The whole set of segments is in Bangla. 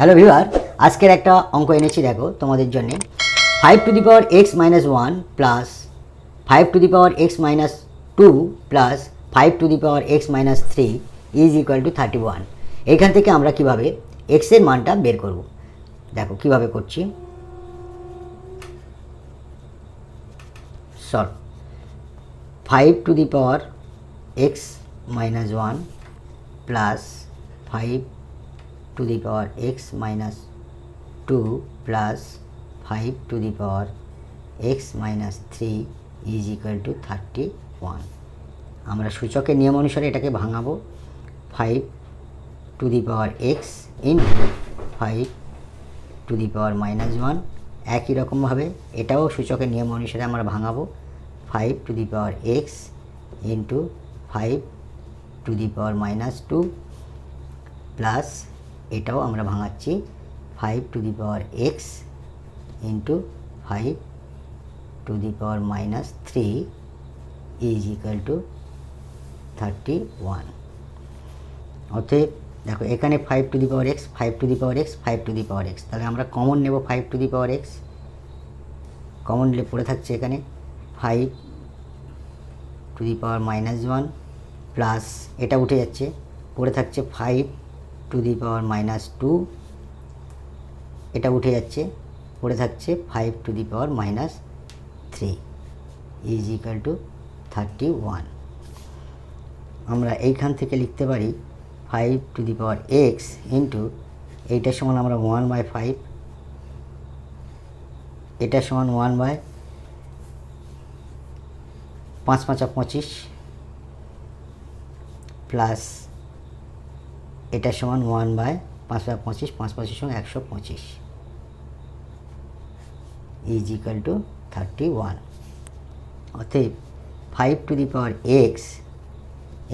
হ্যালো ভিউয়ার, আজকের একটা অঙ্ক এনেছি দেখো তোমাদের জন্য। 5 to the power x - 1 plus 5 to the power x - 2 plus 5 to the power x - 3 is equal to 31। এইখান থেকে আমরা কিভাবে x এর মানটা বের করব দেখো কিভাবে করছি। Solve 5 to the power x - 1 plus 5 to the power x - 2 plus 5 to the power x - 3 is equal to 31। আমরা সূচকের নিয়ম অনুসারে এটাকে ভাঙাবো। 5 to the power x into 5 to the power - 1। একই রকমভাবে এটাও সূচকের নিয়ম অনুসারে আমরা ভাঙাবো। 5 to the power x into 5 to the power - 2 plus এটাও আমরা ভাঙাচ্ছি 5 to the power x into 5 to the power - 3 is equal to 31। অতএব দেখো এখানে 5 to the power x 5 to the power x 5 to the power x, তাহলে আমরা কমন নেব 5 to the power x। Common নিলে পড়ে থাকছে এখানে 5 to the power - 1 প্লাস এটা উঠে যাচ্ছে, পড়ে থাকছে 5 to the power - 2, এটা উঠে যাচ্ছে, পড়ে থাকছে 5 to the power - 3 is equal to 31। আমরা এইখান থেকে লিখতে পারি 5 to the power x into এইটার সমান আমরা 1/5, এটার সমান 1/5 প্লাস এটার সমান 1/5/25, 5/25 সমান 125 ইজ ইকুয়াল টু 31। অতএব 5 to the power x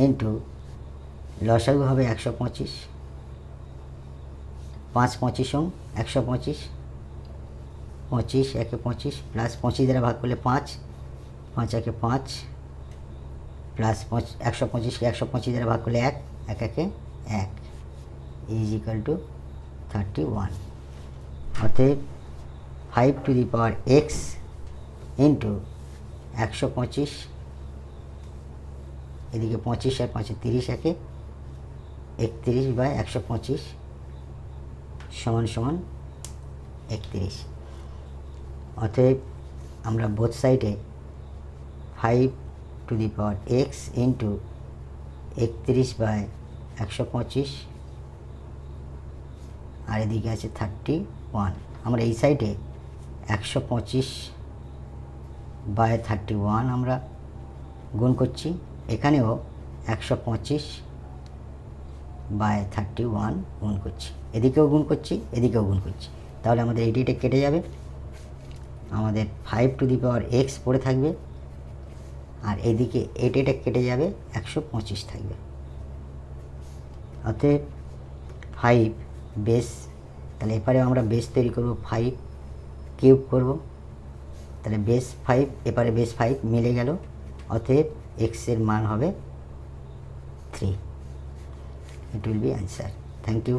into লসাগু হবে 125, 5/25 সমান 125, 25 একে 25 প্লাস 25 দ্বারা ভাগ করলে 5, 5 একে 5 প্লাস 125কে 125 দ্বারা ভাগ করলে 1, 1 একে 1 ইজ ইকুয়াল টু 31। অতএব 5 to the power x into 125, এদিকে 25 আর 5 30, একে 31/125 সমান সমান 31। অতএব আমরা বোথ সাইডে 5 to the power x into 31/125 আর এদিকে আছে 31, আমরা এই সাইডে 125/31 আমরা গুণ করছি, এখানেও 125/31 গুণ করছি, এদিকেও গুণ করছি, এদিকেও গুণ করছি, তাহলে আমাদের এটা কেটে যাবে, আমাদের 5 to the power x পড়ে থাকবে, আর এদিকে এটা কেটে যাবে, 125 থাকবে। অতএব 5 বেস, তাহলে এপারে আমরা বেস তৈরি করব, 5 কিউব করব, তাহলে বেস 5 এপারে বেস 5 মিলে গেল। অতএব x এর মান হবে 3। It will be answer. Thank you.